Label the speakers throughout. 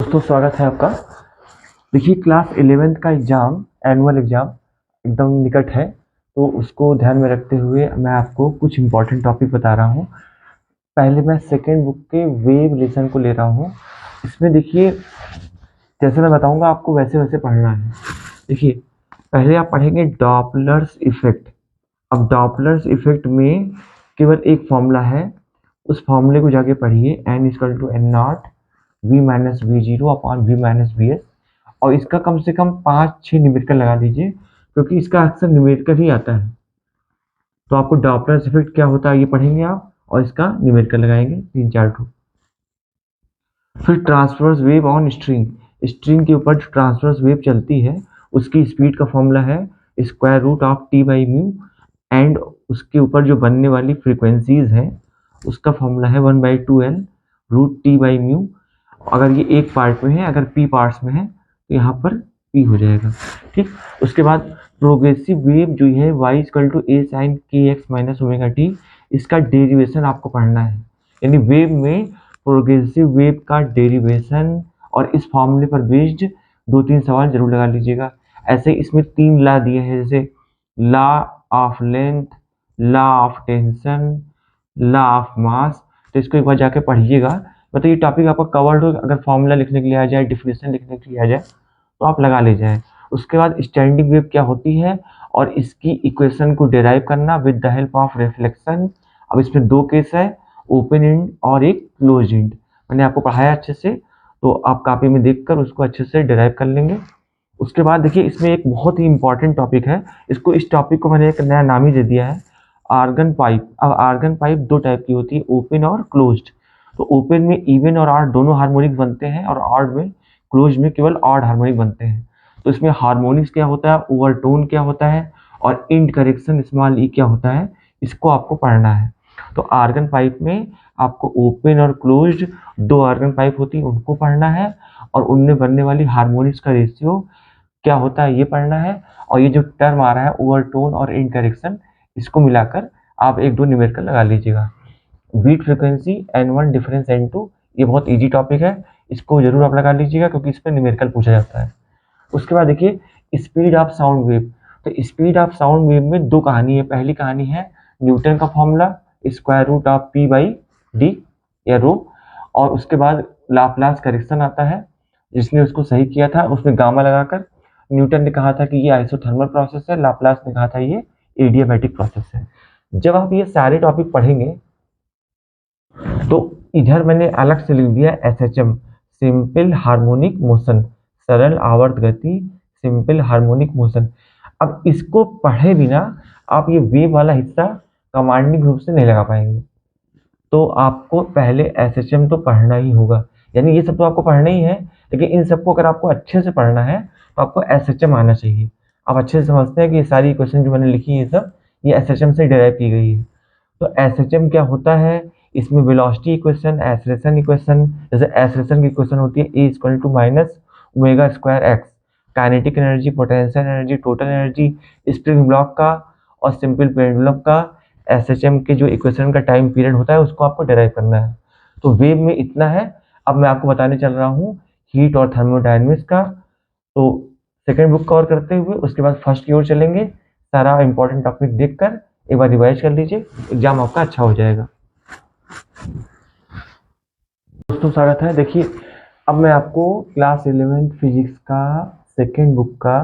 Speaker 1: दोस्तों स्वागत है आपका। देखिए क्लास 11th का एग्ज़ाम एनुअल एग्ज़ाम एकदम निकट है, तो उसको ध्यान में रखते हुए मैं आपको कुछ इम्पोर्टेंट टॉपिक बता रहा हूँ। पहले मैं सेकेंड बुक के वेव लेसन को ले रहा हूँ। इसमें देखिए जैसे मैं बताऊँगा आपको वैसे वैसे पढ़ना है। देखिए पहले आप पढ़ेंगे डॉपलर्स इफेक्ट। अब डॉपलर्स इफेक्ट में केवल एक फॉर्मूला है, उस फॉर्मूले को जाके पढ़िए, n equal to N naught V minus V zero upon V minus V S. और इसका कम से कम 5-6 न्यूमेरिकल लगा लीजिए, क्योंकि इसका अक्सर न्यूमेरिकल ही आता है। तो आपको डॉपलर इफेक्ट क्या होता है ये पढ़ेंगे आप, और इसका न्यूमेरिकल लगाएंगे 3-4 ठो। फिर transverse wave on string. String के ऊपर जो ट्रांसवर्स वेव चलती है उसकी स्पीड का फॉर्मूला है square root of T by mu, and उसके ऊपर जो बनने वाली फ्रीक्वेंसीज हैं उसका फॉर्मूला है 1/2L root T by mu. अगर ये एक पार्ट में है, अगर पी पार्ट्स में है तो यहाँ पर पी हो जाएगा। ठीक, उसके बाद प्रोग्रेसिव वेव जो है y equal to A sine के एक्स माइनस ओमेगा टी, इसका डेरिवेशन आपको पढ़ना है। यानी वेव में प्रोग्रेसिव वेव का डेरिवेशन और इस फॉर्मूले पर बेस्ड 2-3 सवाल जरूर लगा लीजिएगा। ऐसे इसमें 3 लॉ दिए हैं, जैसे law of length, law of tension, law of mass. तो इसको एक बार जाके पढ़िएगा। मतलब ये टॉपिक आपका कवर्ड हो, अगर फॉर्मूला लिखने के लिए आ जाए, डिफिनेशन लिखने के लिए आ जाए तो आप लगा ले जाए। उसके बाद स्टैंडिंग वेव क्या होती है और इसकी इक्वेशन को डिराइव करना with the help of reflection. अब इसमें 2 केस है, ओपन एंड और एक क्लोज एंड। मैंने आपको पढ़ाया अच्छे से, तो आप कॉपी में देखकर उसको अच्छे से डिराइव कर लेंगे। उसके बाद देखिए इसमें एक बहुत ही इंपॉर्टेंट टॉपिक है, इस टॉपिक को मैंने एक नया नाम ही दे दिया है, आर्गन पाइप। अब आर्गन पाइप 2 टाइप की होती है, ओपन और क्लोज्ड। तो ओपन में इवन और ऑड दोनों हार्मोनिक बनते हैं, और ऑड में, क्लोज में केवल ऑड हार्मोनिक बनते हैं। तो इसमें हार्मोनिक्स क्या होता है, ओवरटोन क्या होता है, और इंड करेक्शन स्मॉल ई क्या होता है, इसको आपको पढ़ना है। तो आर्गन पाइप में आपको ओपन और क्लोज्ड 2 आर्गन पाइप होती है, उनको पढ़ना है, और उनमें बनने वाली हार्मोनिक्स का रेशियो क्या होता है ये पढ़ना है। और ये जो टर्म आ रहा है ओवरटोन और इंड करेक्शन, इसको मिलाकर आप 1-2 न्यूमेरिकल लगा लीजिएगा। Beat frequency N1 difference N2, ये बहुत इजी टॉपिक है, इसको जरूर आप लगा लीजिएगा क्योंकि इस पर न्यूमेरिकल पूछा जाता है। उसके बाद देखिए स्पीड ऑफ साउंड वेव। तो स्पीड ऑफ साउंड वेव में 2 कहानी है। पहली कहानी है न्यूटन का formula square root of P by D या रो, और उसके बाद लाप्लास करेक्शन आता है, जिसने उसको सही किया था उसमें गामा लगाकर। न्यूटन ने कहा था कि ये आइसोथर्मल प्रोसेस है, लाप्लास ने कहा था ये एडियाबैटिक प्रोसेस है। जब आप ये सारे टॉपिक पढ़ेंगे तो इधर मैंने अलग से लिख दिया SHM, सिंपल हार्मोनिक मोशन, सरल आवर्त गति, सिंपल हार्मोनिक मोशन। अब इसको पढ़े बिना आप ये वेव वाला हिस्सा कमांडिंग रूप से नहीं लगा पाएंगे, तो आपको पहले SHM तो पढ़ना ही होगा। यानी ये सब तो आपको पढ़ना ही है, लेकिन इन सबको अगर आपको अच्छे से पढ़ना है तो आपको SHM आना चाहिए। आप अच्छे से समझते हैं कि ये सारी क्वेश्चन जो मैंने लिखी है सब ये SHM से डिराइव की गई है। तो SHM क्या होता है, इसमें वेलोसिटी इक्वेशन, एक्सेलरेशन इक्वेशन, जैसे एक्सेलरेशन की इक्वेशन होती है a equal to minus omega square x, kinetic energy, potential energy, total energy, spring block का और सिंपल पेंडुलम का, SHM के जो इक्वेशन का टाइम पीरियड होता है उसको आपको डिराइव करना है। तो वेव में इतना है। अब मैं आपको बताने चल रहा हूँ हीट और थर्मोडायनेमिक्स का। तो सेकेंड बुक कवर करते हुए उसके बाद फर्स्ट की ओर चलेंगे। सारा इंपॉर्टेंट टॉपिक देखकर एक बार रिवाइज कर लीजिए, एग्जाम आपका अच्छा हो जाएगा। दोस्तों स्वागत है। देखिए अब मैं आपको क्लास 11th फिजिक्स का सेकेंड बुक का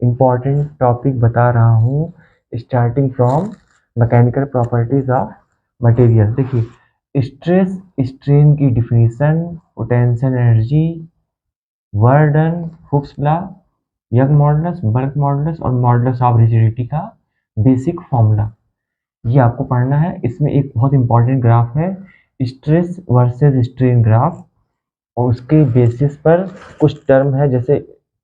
Speaker 1: इम्पॉर्टेंट टॉपिक बता रहा हूँ, starting from mechanical properties of material. देखिए स्ट्रेस स्ट्रेन की definition, potential energy, work done, Hooke's law, Young modulus, bulk modulus और मॉडुलस ऑफ रिजिडिटी का बेसिक फॉर्मूला, ये आपको पढ़ना है। इसमें एक बहुत इंपॉर्टेंट ग्राफ है स्ट्रेस वर्सेस स्ट्रेन ग्राफ, और उसके बेसिस पर कुछ टर्म है जैसे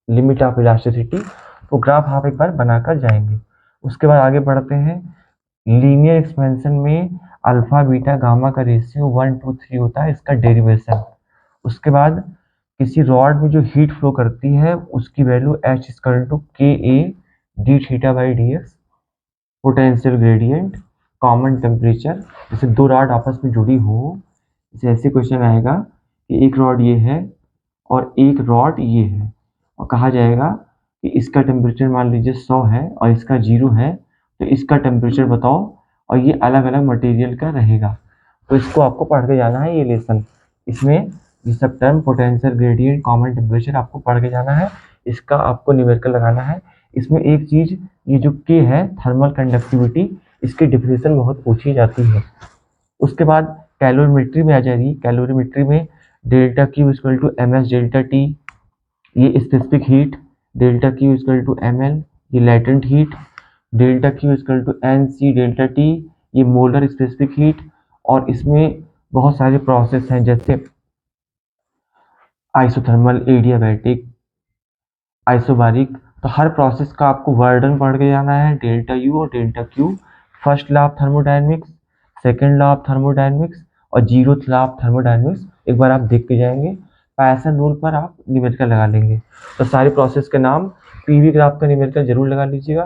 Speaker 1: लिमिट ऑफ इलास्टिसिटी, तो ग्राफ आप एक बार बनाकर जाएंगे। उसके बाद आगे बढ़ते हैं। लीनियर एक्सपेंशन में अल्फा बीटा गामा का रेशियो 1:3 होता है, इसका डेरिवेशन। उसके बाद किसी रॉड में जो हीट फ्लो करती है उसकी वैल्यू H इक्वल टू के A D theta by D x, potential gradient, common temperature. जैसे 2 रॉड आपस में जुड़ी हो, जैसे ऐसे क्वेश्चन आएगा कि एक रॉड ये है और एक रॉड ये है, और कहा जाएगा कि इसका टेम्परेचर मान लीजिए 100 है और इसका 0 है, तो इसका टेम्परेचर बताओ, और ये अलग अलग मटेरियल का रहेगा। तो इसको आपको पढ़ के जाना है ये लेसन। इसमें ये सब term potential gradient common temperature आपको पढ़ के जाना है, इसका आपको न्यूमेरिकल लगाना है। इसमें एक चीज, ये जो के है थर्मल कंडक्टिविटी, इसकी डिफिनेशन बहुत पूछी जाती है। उसके बाद कैलोरीमेट्री में आ जाएगी। कैलोरीमेट्री में delta Q equal to M S delta T, ये specific heat, delta Q equal to M L, ये latent heat, delta Q equal to N C delta T, ये मोलर स्पेसिफिक हीट। और इसमें बहुत सारे प्रोसेस हैं जैसे आइसोथर्मल, एडियाबैटिक, आइसोबारिक। तो हर प्रोसेस का आपको वर्डन पढ़ के जाना है, डेल्टा यू और delta Q, first law of thermodynamics, second law of thermodynamics और जीरोथ लॉ ऑफ थर्मोडायनेमिक्स एक बार आप देख के जाएंगे। पैसन रूल पर आप न्यूमेरिकल लगा लेंगे। तो सारे प्रोसेस के नाम, पीवी ग्राफ का न्यूमेरिकल जरूर लगा लीजिएगा।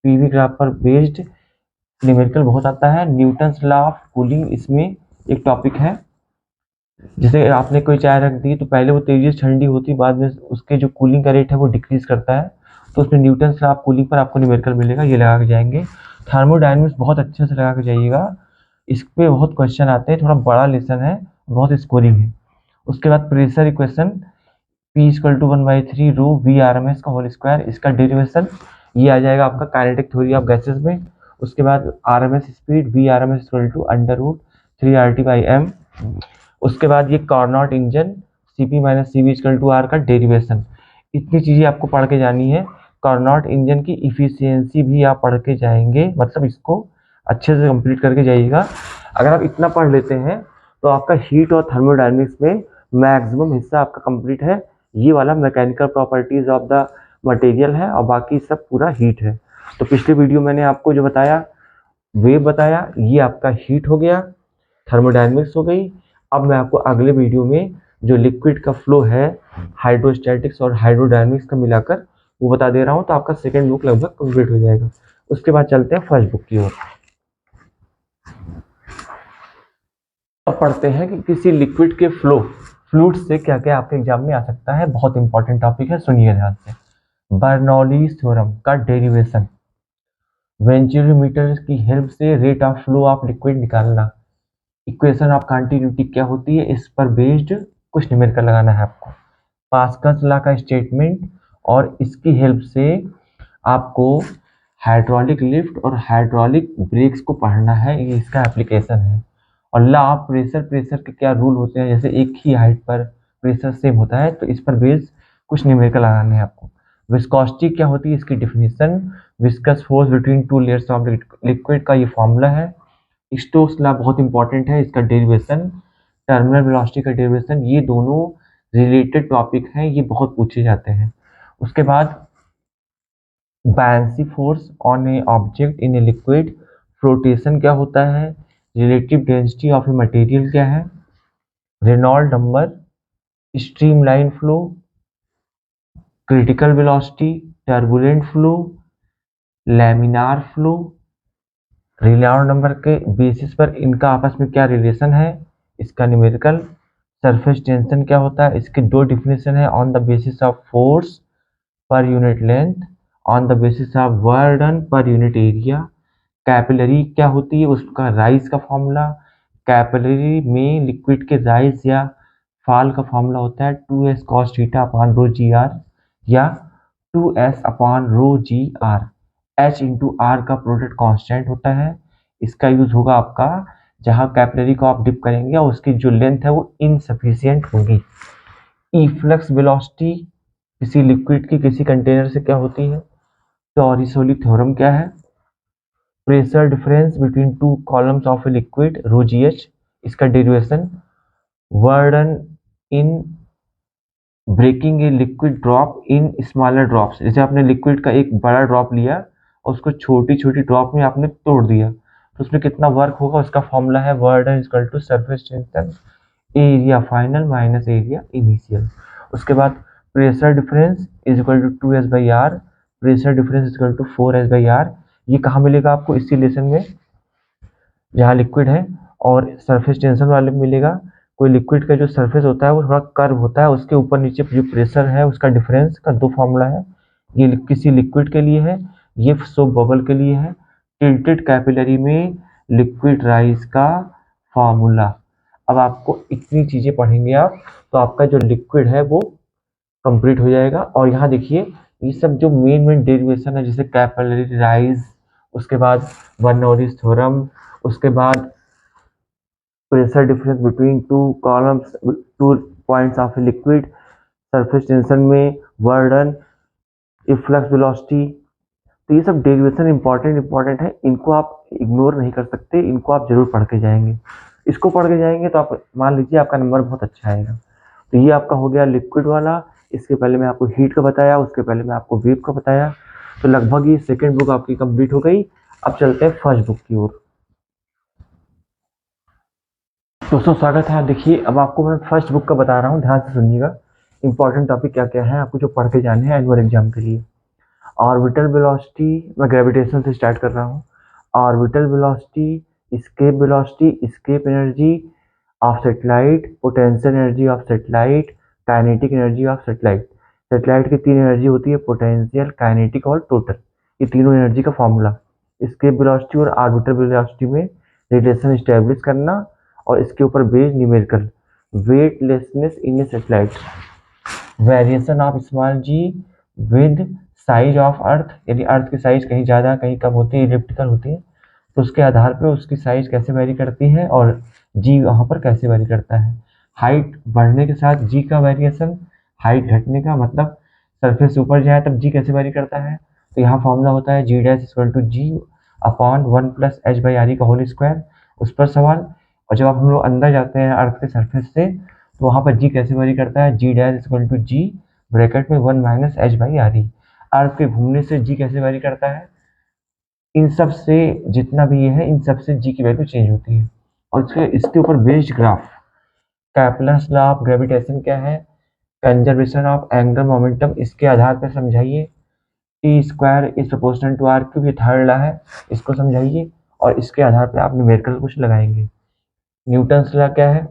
Speaker 1: पीवी ग्राफ पर बेस्ड न्यूमेरिकल बहुत आता है। न्यूटन्स लॉ ऑफ कूलिंग इसमें एक टॉपिक है। जैसे आपने कोई चाय रख दी तो पहले वो तेजी से ठंडी होती, बाद में उसके जो कूलिंग का रेट है वो डिक्रीज करता है, तो उसमें न्यूटन्स लॉ ऑफ कूलिंग पर आपको न्यूमेरिकल मिलेगा, ये लगा के जाएंगे। थर्मोडायनेमिक्स बहुत अच्छे से लगा के जाइएगा, इस पे बहुत क्वेश्चन आते हैं, थोड़ा बड़ा लेसन है, बहुत स्कोरिंग है। उसके बाद pressure equation, P equal to 1/3 rho V R M S का होल स्क्वायर, इसका डेरिवेशन ये आ जाएगा आपका काइनेटिक थ्योरी ऑफ गैसेस में। उसके बाद R M S speed, V R M S equal to √3 RT/m। उसके बाद ये Carnot engine, CP minus CV equal to R का डेरिवेशन। इतनी चीज़ें आपको पढ़ के जानी है। कार्नोट इंजन की इफिशियंसी भी आप पढ़ के जाएंगे, मतलब इसको अच्छे से कंप्लीट करके जाइएगा। अगर आप इतना पढ़ लेते हैं तो आपका हीट और थर्मोडायनेमिक्स में मैक्सिमम हिस्सा आपका कंप्लीट है। ये वाला mechanical properties of the material है और बाकी सब पूरा हीट है। तो पिछले वीडियो मैंने आपको जो बताया, वेव बताया, ये आपका हीट हो गया, थर्मोडायनेमिक्स हो गई। अब मैं आपको अगले वीडियो में जो लिक्विड का फ्लो है, हाइड्रोस्टैटिक्स और हाइड्रोडायनेमिक्स का मिलाकर वो बता दे रहा हूँ, तो आपका सेकेंड बुक लगभग कंप्लीट हो जाएगा। उसके बाद चलते हैं फर्स्ट बुक की ओर। अब पढ़ते हैं कि किसी लिक्विड के फ्लूइड से क्या क्या आपके एग्जाम में आ सकता है। बहुत इंपॉर्टेंट टॉपिक है, सुनिए ध्यान से। बर्नौलीज थ्योरम का डेरिवेशन, वेंचुरीमीटर की हेल्प से rate of flow of liquid निकालना, इक्वेशन ऑफ कंटिन्यूटी क्या होती है, इस पर बेस्ड कुछ न्यूमेरिकल लगाना है आपको। पास्कल्स लॉ का स्टेटमेंट, और इसकी हेल्प से आपको हाइड्रोलिक लिफ्ट और हाइड्रोलिक ब्रेक्स को पढ़ना है, ये इसका एप्लीकेशन है। और लॉ ऑफ प्रेशर, प्रेशर के क्या रूल होते हैं, जैसे एक ही हाइट पर प्रेशर सेम होता है, तो इस पर बेस्ड कुछ न्यूमेरिकल लगाने हैं आपको। विस्कोसिटी क्या होती है, इसकी definition, viscous force between two layers of liquid का ये फॉर्मूला है। स्टोक्स लॉ बहुत इंपॉर्टेंट है, इसका डेरिवेशन, टर्मिनल वेलोसिटी का डेरिवेशन, ये दोनों रिलेटेड टॉपिक हैं, ये बहुत पूछे जाते हैं। उसके बाद buoyancy force on a object in a liquid, flotation क्या होता है, relative density of a material क्या है, Reynold number, streamline flow, critical velocity, turbulent flow, laminar flow, Reynold number के बेसिस पर इनका आपस में क्या रिलेशन है, इसका न्यूमेरिकल। सरफेस टेंशन क्या होता है, इसके दो डिफिनेशन है, on the basis of force per unit length, on the basis of work done per unit area. Capillary क्या होती है, उसका राइज का फॉर्मूला, कैपिलरी में लिक्विड के राइज या फॉल का फॉर्मूला होता है 2s cos theta upon rho G R, या 2s upon rho G R. H into R का प्रोडक्ट कांस्टेंट होता है, इसका यूज होगा आपका जहां कैपिलरी को आप डिप करेंगे और उसकी जो लेंथ है वो इनसफिशियंट होगी। इफ्लक्स वेलोसिटी किसी लिक्विड की किसी कंटेनर से क्या होती है, टॉरिसोली थ्योरम क्या है, pressure difference between two columns of a liquid rho g h, इसका derivation, work done in breaking a liquid drop in smaller drops, जैसे आपने लिक्विड का एक बड़ा ड्रॉप लिया और उसको छोटी छोटी ड्रॉप में आपने तोड़ दिया, तो उसमें कितना वर्क होगा, उसका फॉर्मूला है work done equal to surface tension area final minus area initial. उसके बाद pressure difference is equal to 2s/r, pressure difference is equal to 4s/r। ये कहाँ मिलेगा आपको, इसी लेसन में जहाँ लिक्विड है, और सरफेस टेंशन वाले में मिलेगा। कोई लिक्विड का जो सरफेस होता है वो थोड़ा कर्व होता है, उसके ऊपर नीचे जो प्रेशर है उसका डिफरेंस का 2 फॉर्मूला है। ये किसी लिक्विड के लिए है, ये सोप बबल के लिए है। टिल्टेड कैपिलरी में लिक्विड राइज का फॉर्मूला। अब आपको इतनी चीजें पढ़ेंगे आप, तो आपका जो लिक्विड है वो कंप्लीट हो जाएगा। और यहाँ देखिए ये सब जो मेन डेरिवेशन है, जैसे कैपिलरी राइज, उसके बाद बर्नौलीज थ्योरम, उसके बाद pressure difference between two points of a liquid, surface tension में वर्डन, इफ्लक्स वेलोसिटी, तो ये सब डेरिवेशन इंपॉर्टेंट है। इनको आप इग्नोर नहीं कर सकते, इनको आप जरूर पढ़ के जाएंगे। इसको पढ़ के जाएंगे तो आप मान लीजिए आपका नंबर बहुत अच्छा आएगा। तो ये आपका हो गया लिक्विड वाला। इसके पहले मैं आपको हीट का बताया, उसके पहले मैं आपको वेव का बताया। तो लगभग ये सेकेंड बुक आपकी कंप्लीट हो गई। अब चलते हैं फर्स्ट बुक की ओर। दोस्तों स्वागत है। देखिए अब आपको मैं फर्स्ट बुक का बता रहा हूँ, ध्यान से सुनिएगा। इंपॉर्टेंट टॉपिक क्या क्या है आपको जो पढ़ के जाने हैं एनुअल एग्जाम के लिए। ऑर्बिटल वेलोसिटी, मैं ग्रेविटेशन से स्टार्ट कर रहा हूँ। Orbital velocity, escape energy of satellite, potential energy of satellite, kinetic energy of satellite. Satellite की 3 एनर्जी होती है, पोटेंशियल, काइनेटिक और टोटल। ये तीनों एनर्जी का फॉर्मूला। एस्केप वेलोसिटी और ऑर्बिटल वेलोसिटी में रिलेशन स्टैब्लिश करना, और इसके ऊपर based numerical weightlessness in a satellite, variation of small G with size of earth, यदि अर्थ की साइज कहीं ज़्यादा कहीं कम होती है, इलिप्टिकल होती है, तो उसके आधार पर उसकी साइज कैसे वेरी करती है और जी वहाँ पर कैसे वेरी करता है। हाइट बढ़ने के साथ जी का वेरिएशन, हाइट घटने का मतलब सरफेस ऊपर जाए तब जी कैसे वेरी करता है। तो यहाँ फॉर्मूला होता है g dash equal to g upon 1 plus h by R e का होल स्क्वायर, उस पर सवाल। और जब आप हम लोग अंदर जाते हैं अर्थ के सरफेस से, तो वहाँ पर जी कैसे वेरी करता है, g dash equal to g bracket में 1 minus h by R e. Earth के घूमने से जी कैसे वेरी करता है, इन सब से जितना भी ये है इन सब से जी की वैल्यू चेंज होती है। और इसके ऊपर based graph, Kepler's law of gravitation क्या है, कंजर्वेशन ऑफ एंगुलर मोमेंटम, इसके आधार पर समझाइए। T square is proportional to R cube, ये थर्ड लॉ है, इसको समझाइए। और इसके आधार पर आप न्यूमेरिकल कुछ लगाएंगे। न्यूटन्स लॉ क्या है,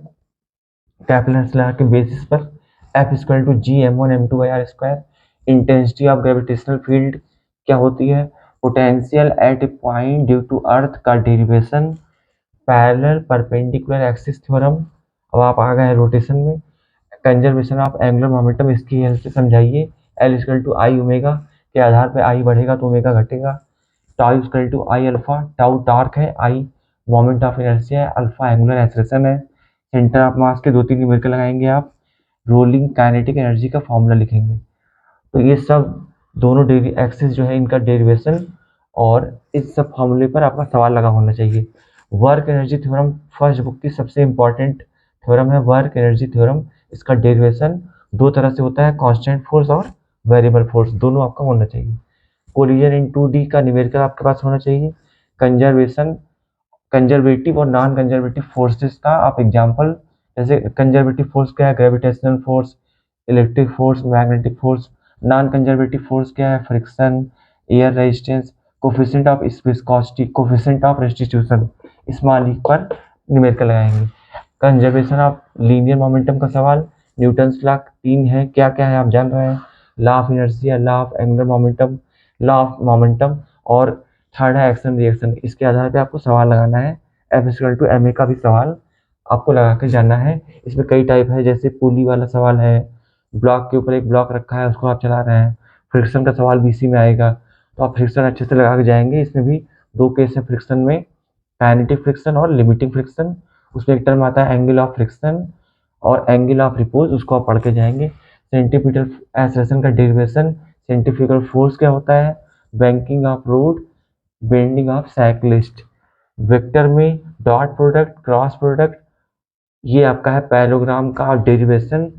Speaker 1: कैप्लर्स लॉ के बेसिस पर F equal to G m1 m2 by R square. Intensity of gravitational field क्या होती है, potential at a point due to earth का derivation, parallel perpendicular axis theorem. अब आप आ गए रोटेशन में, कंजर्वेशन ऑफ एंगुलर मोमेंटम, इसकी हेल्प से समझाइए। L equal to I omega के आधार पर आई बढ़ेगा तो ओमेगा घटेगा। Tau equal to I alpha, tau torque है, आई मोमेंट ऑफ इनर्शिया है, अल्फा एंगुलर एक्सेलरेशन है। सेंटर ऑफ मास के 2-3 न्यूमेरिकल लगाएंगे आप। रोलिंग काइनेटिक एनर्जी का फॉर्मूला लिखेंगे। तो ये सब दोनों डेरी एक्सिस जो है इनका डेरिवेशन, और इस सब फॉर्मूले पर आपका सवाल लगा होना चाहिए। Work energy theorem first book की सबसे इंपॉर्टेंट थ्योरम है, वर्क एनर्जी थ्योरम। इसका डेरिवेशन 2 तरह से होता है, कांस्टेंट फोर्स और वेरिएबल फोर्स, दोनों आपका होना चाहिए। कोलिजन इन 2D का न्यूमेरिकल आपके पास होना चाहिए। कंजर्वेशन, कंजर्वेटिव और नॉन कंजर्वेटिव फोर्सेस का आप एग्जांपल, जैसे कंजर्वेटिव फोर्स क्या है, gravitational force, electric force, magnetic force. Non conservative force क्या है, friction, air resistance, coefficient of viscosity, coefficient of restitution, small e पर न्यूमेरिकल लगाएंगे। कंजर्वेशन ऑफ लीनियर मोमेंटम का सवाल, न्यूटन्स लॉ 3 है, क्या क्या है आप जान रहे हैं, law of inertia, law of angular momentum, law of momentum, और थर्ड है एक्शन रिएक्शन। इसके आधार पे आपको सवाल लगाना है। F equal to M A का भी सवाल आपको लगा के जाना है। इसमें कई टाइप है, जैसे पुली वाला सवाल है, ब्लॉक के ऊपर एक ब्लॉक रखा है उसको आप चला रहे हैं, फ्रिक्शन का सवाल बीसी में आएगा, तो आप फ्रिक्शन अच्छे से लगा के जाएंगे। इसमें भी 2 केस है फ्रिक्शन में, काइनेटिक फ्रिक्शन और लिमिटिंग फ्रिक्शन। उसमें एक टर्म आता है एंगल ऑफ फ्रिक्शन और एंगल ऑफ रिपोज, उसको आप पढ़ के जाएंगे। सेंटीमीटर एक्सेलरेशन का डेरिवेशन, सेंट्रीफ्यूगल फोर्स क्या होता है, banking of road, bending of cyclist. Vector में डॉट प्रोडक्ट, क्रॉस प्रोडक्ट, ये आपका है पैरेललोग्राम का डेरिवेशन।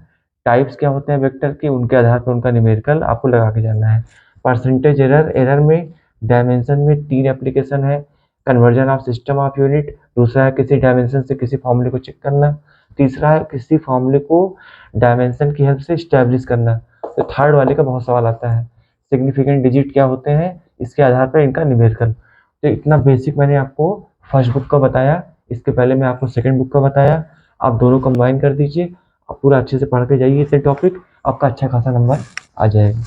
Speaker 1: टाइप्स क्या होते हैं वेक्टर के, उनके आधार पर उनका न्यूमेरिकल आपको लगा के जाना है। परसेंटेज एरर, एरर में डायमेंशन में 3 एप्लीकेशन है, conversion of system of unit, दूसरा है किसी डायमेंशन से किसी फॉर्मूले को चेक करना, तीसरा है किसी फॉर्मूले को डायमेंशन की हेल्प से स्टैब्लिश करना। तो थर्ड वाले का बहुत सवाल आता है। सिग्निफिकेंट डिजिट क्या होते हैं, इसके आधार पर इनका न्यूमेरिकल। तो इतना बेसिक मैंने आपको फर्स्ट बुक का बताया, इसके पहले मैं आपको सेकंड बुक का बताया। आप दोनों कंबाइन कर दीजिए, आप पूरा अच्छे से पढ़ के जाइए इसे टॉपिक, आपका अच्छा खासा नंबर आ जाएगा।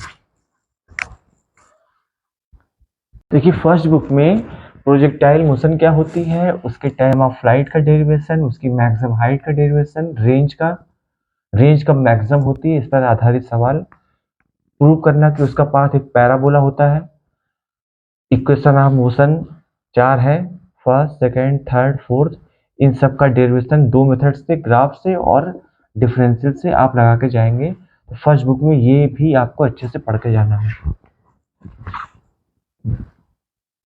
Speaker 1: देखिए फर्स्ट बुक में प्रोजेक्टाइल मोशन क्या होती है, उसके टाइम ऑफ फ्लाइट का डेरिवेशन, उसकी मैक्सिमम हाइट का डेरिवेशन, रेंज कब मैक्सिमम होती है, इस पर आधारित सवाल, प्रूव करना कि उसका पाथ एक पैराबोला होता है, इक्वेशन ऑफ मोशन 4 है, फर्स्ट, सेकंड, थर्ड, फोर्थ, इन सब का डेरिवेशन 2 मेथड से, ग्राफ से और डिफरेंशियल से आप लगा के जाएंगे। तो फर्स्ट बुक में ये भी आपको अच्छे से पढ़ के जाना है।